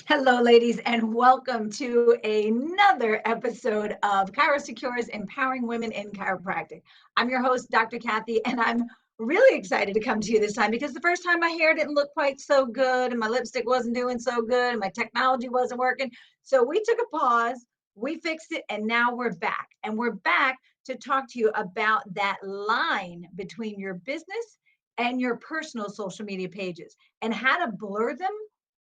Hello, ladies, and welcome to another episode of Chiro Secures Empowering Women in Chiropractic. I'm your host, Dr. Kathy, and I'm really excited to come to you this time because the first time my hair didn't look quite so good, and my lipstick wasn't doing so good, and my technology wasn't working. So we took a pause, we fixed it, and now we're back. And we're back to talk to you about that line between your business and your personal social media pages and how to blur them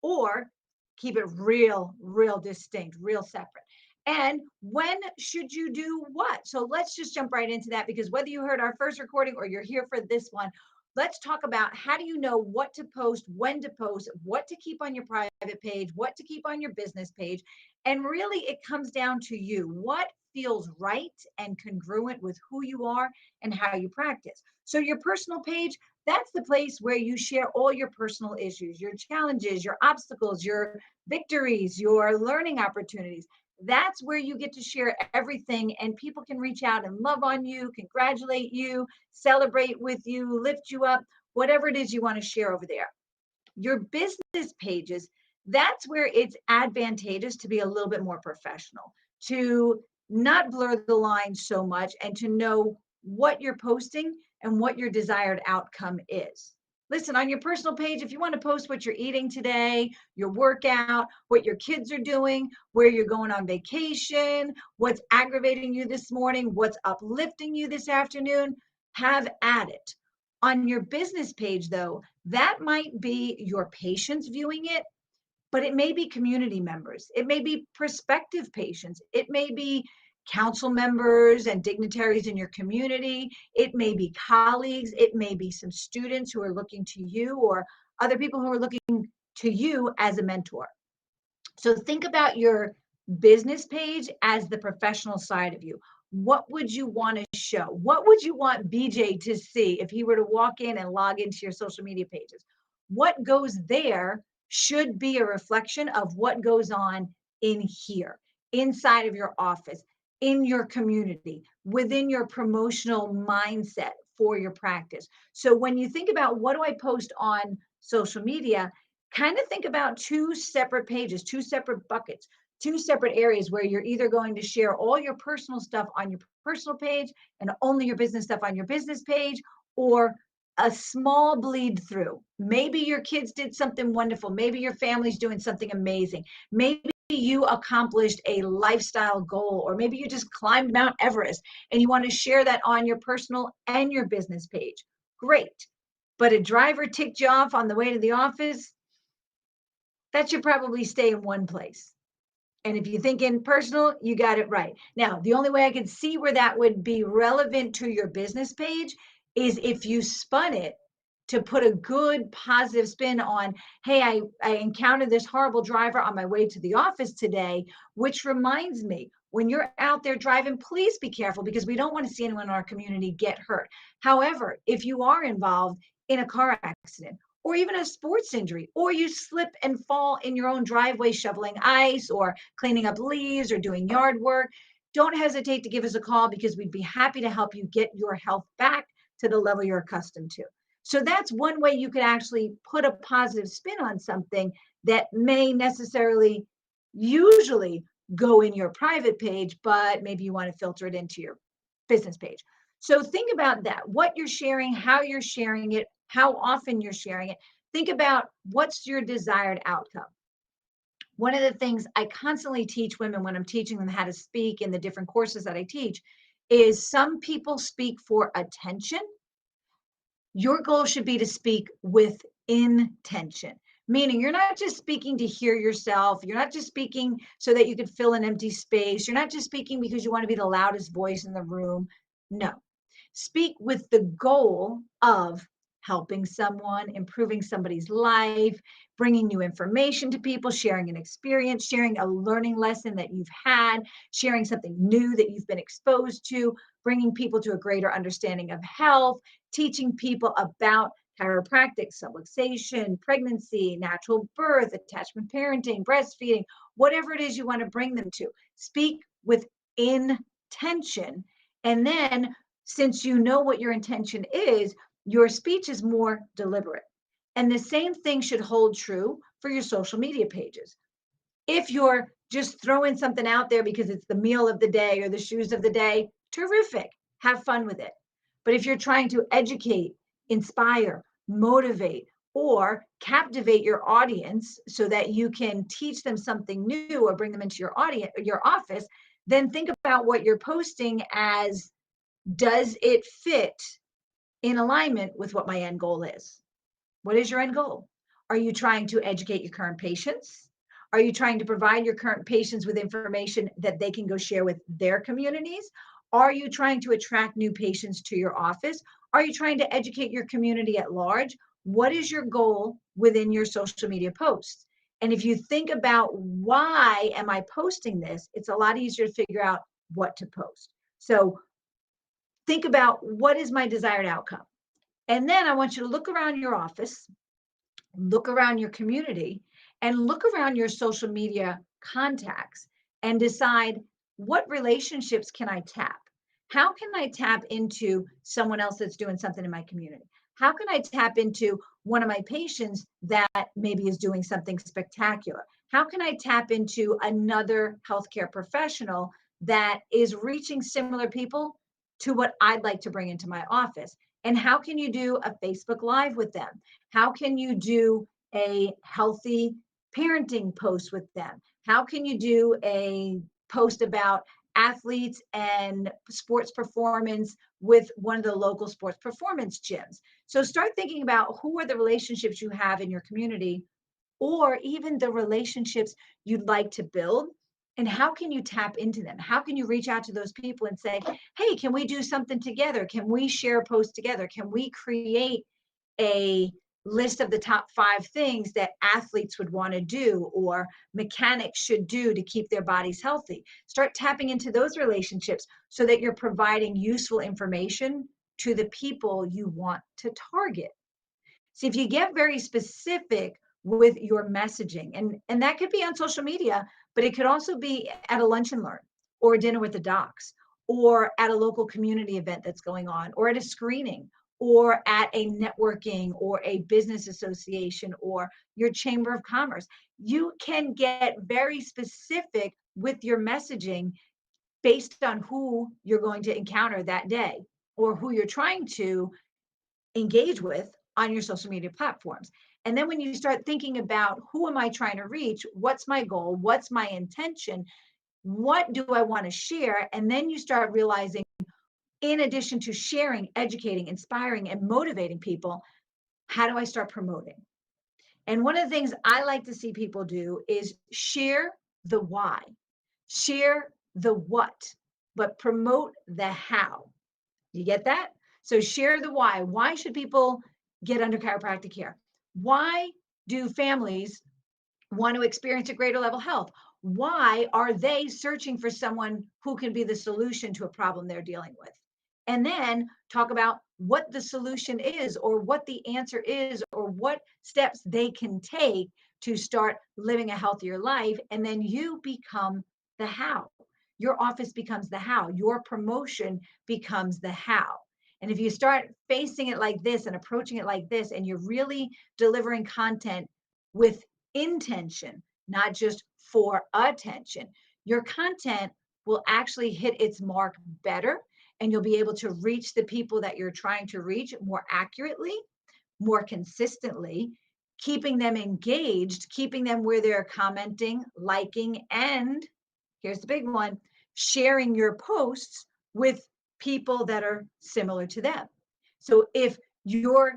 or keep it real distinct, real separate. And when should you do what? So let's just jump right into that because whether you heard our first recording or you're here for this one, let's talk about how do you know what to post, when to post, what to keep on your private page, what to keep on your business page. And really, it comes down to you. What feels right and congruent with who you are and how you practice. So, your personal page, that's the place where you share all your personal issues, your challenges, your obstacles, your victories, your learning opportunities. That's where you get to share everything, and people can reach out and love on you, congratulate you, celebrate with you, lift you up, whatever it is you want to share over there. Your business pages, that's where it's advantageous to be a little bit more professional, to not blur the lines so much, and to know what you're posting and what your desired outcome is. Listen, on your personal page, if you want to post what you're eating today, your workout, what your kids are doing, where you're going on vacation, what's aggravating you this morning, what's uplifting you this afternoon, have at it. On your business page, though, that might be your patients viewing it, but it may be community members. It may be prospective patients. It may be council members and dignitaries in your community. It may be colleagues. It may be some students who are looking to you or other people who are looking to you as a mentor. So think about your business page as the professional side of you. What would you want to show? What would you want BJ to see if he were to walk in and log into your social media pages? What goes there should be a reflection of what goes on in here, inside of your office, in your community, within your promotional mindset for your practice. So when you think about what do I post on social media, kind of think about two separate pages, two separate buckets, two separate areas where you're either going to share all your personal stuff on your personal page and only your business stuff on your business page, or a small bleed through. Maybe your kids did something wonderful. Maybe your family's doing something amazing. Maybe you accomplished a lifestyle goal, or maybe you just climbed Mount Everest and you want to share that on your personal and your business page. Great. But a driver ticked you off on the way to the office, that should probably stay in one place. And if you think in personal, you got it right. Now, the only way I can see where that would be relevant to your business page is if you spun it to put a good positive spin on, hey, I encountered this horrible driver on my way to the office today, which reminds me, when you're out there driving, please be careful because we don't want to see anyone in our community get hurt. However, if you are involved in a car accident or even a sports injury, or you slip and fall in your own driveway shoveling ice or cleaning up leaves or doing yard work, don't hesitate to give us a call because we'd be happy to help you get your health back to the level you're accustomed to. So that's one way you could actually put a positive spin on something that may necessarily usually go in your private page, but maybe you want to filter it into your business page. So think about that, what you're sharing, how you're sharing it, how often you're sharing it. Think about what's your desired outcome. One of the things I constantly teach women when I'm teaching them how to speak in the different courses that I teach is some people speak for attention. Your goal should be to speak with intention, meaning you're not just speaking to hear yourself. You're not just speaking so that you could fill an empty space. You're not just speaking because you want to be the loudest voice in the room. No, speak with the goal of helping someone, improving somebody's life, bringing new information to people, sharing an experience, sharing a learning lesson that you've had, sharing something new that you've been exposed to, bringing people to a greater understanding of health, teaching people about chiropractic, subluxation, pregnancy, natural birth, attachment parenting, breastfeeding, whatever it is you want to bring them to. Speak with intention. And then, since you know what your intention is, your speech is more deliberate. And the same thing should hold true for your social media pages. If you're just throwing something out there because it's the meal of the day or the shoes of the day, terrific. Have fun with it. But if you're trying to educate, inspire, motivate, or captivate your audience so that you can teach them something new or bring them into your audience, your office, then think about what you're posting as, does it fit in alignment with what my end goal is? What is your end goal? Are you trying to educate your current patients? Are you trying to provide your current patients with information that they can go share with their communities? Are you trying to attract new patients to your office? Are you trying to educate your community at large? What is your goal within your social media posts? And if you think about, why am I posting this, it's a lot easier to figure out what to post. So think about, what is my desired outcome? And then I want you to look around your office, look around your community, and look around your social media contacts and decide, what relationships can I tap? How can I tap into someone else that's doing something in my community? How can I tap into one of my patients that maybe is doing something spectacular? How can I tap into another healthcare professional that is reaching similar people to what I'd like to bring into my office? And how can you do a Facebook Live with them? How can you do a healthy parenting post with them? How can you do a post about athletes and sports performance with one of the local sports performance gyms? So start thinking about, who are the relationships you have in your community, or even the relationships you'd like to build, and how can you tap into them? How can you reach out to those people and say, hey, can we do something together? Can we share a post together? Can we create a list of the top 5 things that athletes would want to do, or mechanics should do to keep their bodies healthy? Start tapping into those relationships so that you're providing useful information to the people you want to target. See, if you get very specific with your messaging, and that could be on social media, but it could also be at a lunch and learn, or a dinner with the docs, or at a local community event that's going on, or at a screening, or at a networking or a business association or your chamber of commerce. You can get very specific with your messaging based on who you're going to encounter that day, or who you're trying to engage with on your social media platforms. And then when you start thinking about, who am I trying to reach? What's my goal? What's my intention? What do I want to share? And then you start realizing, in addition to sharing, educating, inspiring, and motivating people, how do I start promoting? And one of the things I like to see people do is share the why, share the what, but promote the how. You get that? So share the why. Why should people get under chiropractic care? Why do families want to experience a greater level of health? Why are they searching for someone who can be the solution to a problem they're dealing with? And then talk about what the solution is, or what the answer is, or what steps they can take to start living a healthier life. And then you become the how. Your office becomes the how. Your promotion becomes the how. And if you start facing it like this and approaching it like this, and you're really delivering content with intention, not just for attention, your content will actually hit its mark better, and you'll be able to reach the people that you're trying to reach more accurately, more consistently, keeping them engaged, keeping them where they're commenting, liking, and here's the big one, sharing your posts with people that are similar to them. So if your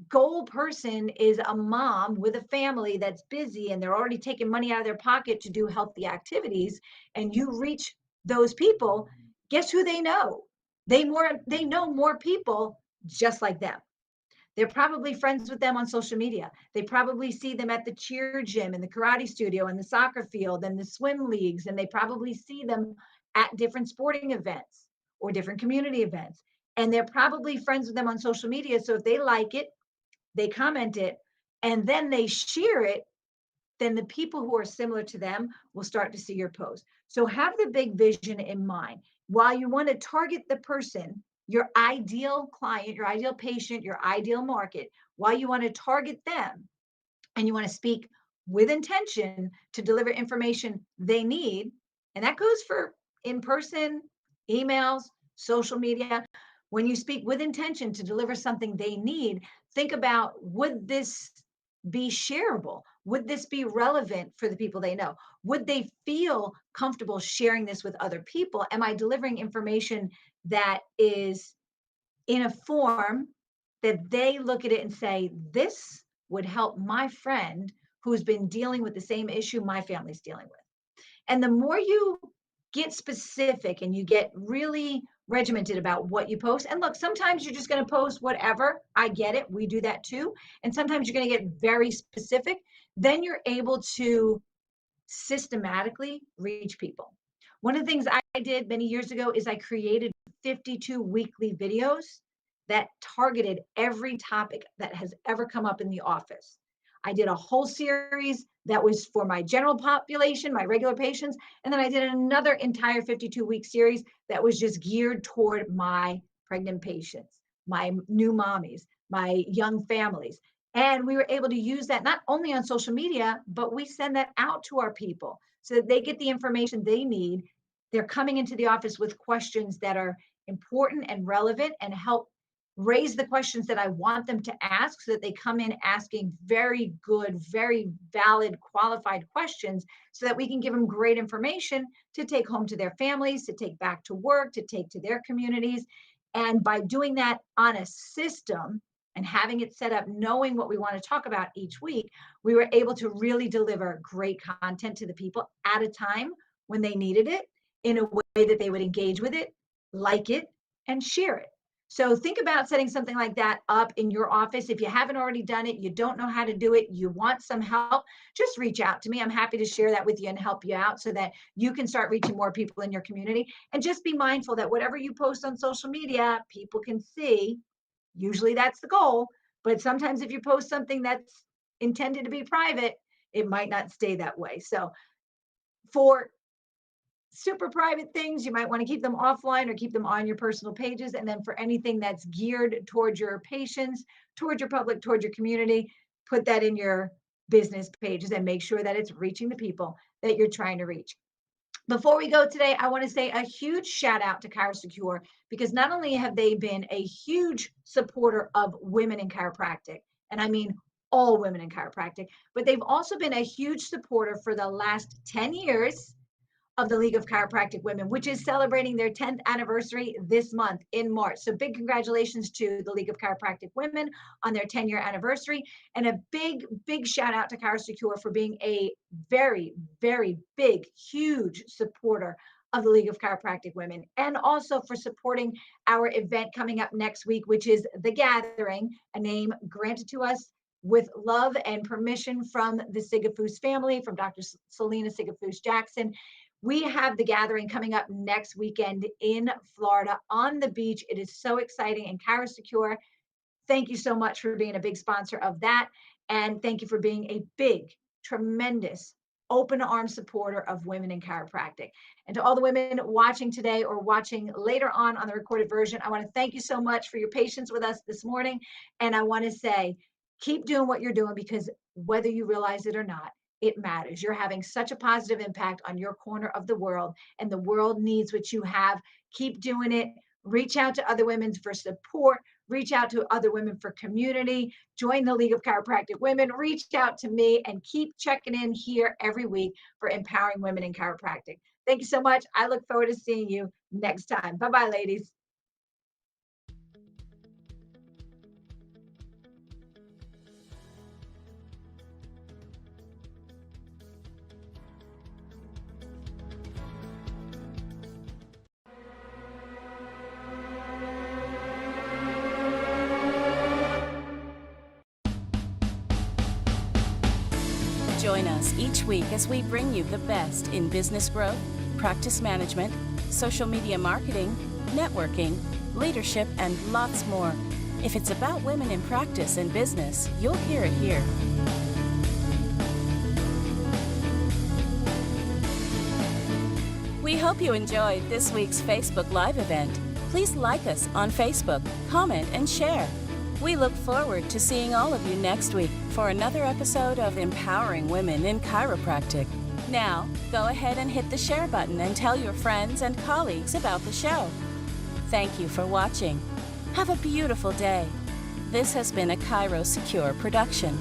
goal person is a mom with a family that's busy and they're already taking money out of their pocket to do healthy activities, and you reach those people, guess who they know? They know more people just like them. They're probably friends with them on social media. They probably see them at the cheer gym and the karate studio and the soccer field and the swim leagues, and they probably see them at different sporting events or different community events. And they're probably friends with them on social media. So if they like it, they comment it, and then they share it, then the people who are similar to them will start to see your post. So have the big vision in mind. While you want to target the person, your ideal client, your ideal patient, your ideal market, while you want to target them and you want to speak with intention to deliver information they need. And that goes for in person, emails, social media. When you speak with intention to deliver something they need, think about, would this be shareable? Would this be relevant for the people they know? Would they feel comfortable sharing this with other people? Am I delivering information that is in a form that they look at it and say, this would help my friend who's been dealing with the same issue my family's dealing with? And the more you get specific and you get really regimented about what you post, and look, sometimes you're just going to post whatever. I get it. We do that too. And sometimes you're going to get very specific. Then you're able to systematically reach people. One of the things I did many years ago is I created 52 weekly videos that targeted every topic that has ever come up in the office. I did a whole series that was for my general population, my regular patients, and then I did another entire 52-week series that was just geared toward my pregnant patients, my new mommies, my young families. And we were able to use that not only on social media, but we send that out to our people so that they get the information they need. They're coming into the office with questions that are important and relevant and help raise the questions that I want them to ask so that they come in asking very good, very valid, qualified questions so that we can give them great information to take home to their families, to take back to work, to take to their communities. And by doing that on a system and having it set up, knowing what we want to talk about each week, we were able to really deliver great content to the people at a time when they needed it in a way that they would engage with it, like it, and share it. So think about setting something like that up in your office. If you haven't already done it, you don't know how to do it, you want some help, just reach out to me. I'm happy to share that with you and help you out so that you can start reaching more people in your community. And just be mindful that whatever you post on social media, people can see. Usually that's the goal. But sometimes if you post something that's intended to be private, it might not stay that way. So for super private things, you might want to keep them offline or keep them on your personal pages. And then for anything that's geared towards your patients, towards your public, towards your community, put that in your business pages and make sure that it's reaching the people that you're trying to reach. Before we go today, I want to say a huge shout out to ChiroSecure, because not only have they been a huge supporter of women in chiropractic, and I mean all women in chiropractic, but they've also been a huge supporter for the last 10 years of the League of Chiropractic Women, which is celebrating their 10th anniversary this month in March. So big congratulations to the League of Chiropractic Women on their 10-year anniversary. And a big, big shout out to ChiroSecure for being a very, very big, huge supporter of the League of Chiropractic Women, and also for supporting our event coming up next week, which is The Gathering, a name granted to us with love and permission from the Sigafus family, from Dr. Selena Sigafus Jackson. We have The Gathering coming up next weekend in Florida on the beach. It is so exciting. And ChiroSecure, thank you so much for being a big sponsor of that. And thank you for being a big, tremendous, open arms supporter of women in chiropractic. And to all the women watching today or watching later on the recorded version, I want to thank you so much for your patience with us this morning. And I want to say, keep doing what you're doing, because whether you realize it or not, it matters. You're having such a positive impact on your corner of the world, and the world needs what you have. Keep doing it. Reach out to other women for support. Reach out to other women for community. Join the League of Chiropractic Women. Reach out to me and keep checking in here every week for empowering women in chiropractic. Thank you so much. I look forward to seeing you next time. Bye-bye, ladies. Join us each week as we bring you the best in business growth, practice management, social media marketing, networking, leadership, and lots more. If it's about women in practice and business, you'll hear it here. We hope you enjoyed this week's Facebook Live event. Please like us on Facebook, comment, and share. We look forward to seeing all of you next week for another episode of Empowering Women in Chiropractic. Now, go ahead and hit the share button and tell your friends and colleagues about the show. Thank you for watching. Have a beautiful day. This has been a Chiro Secure production.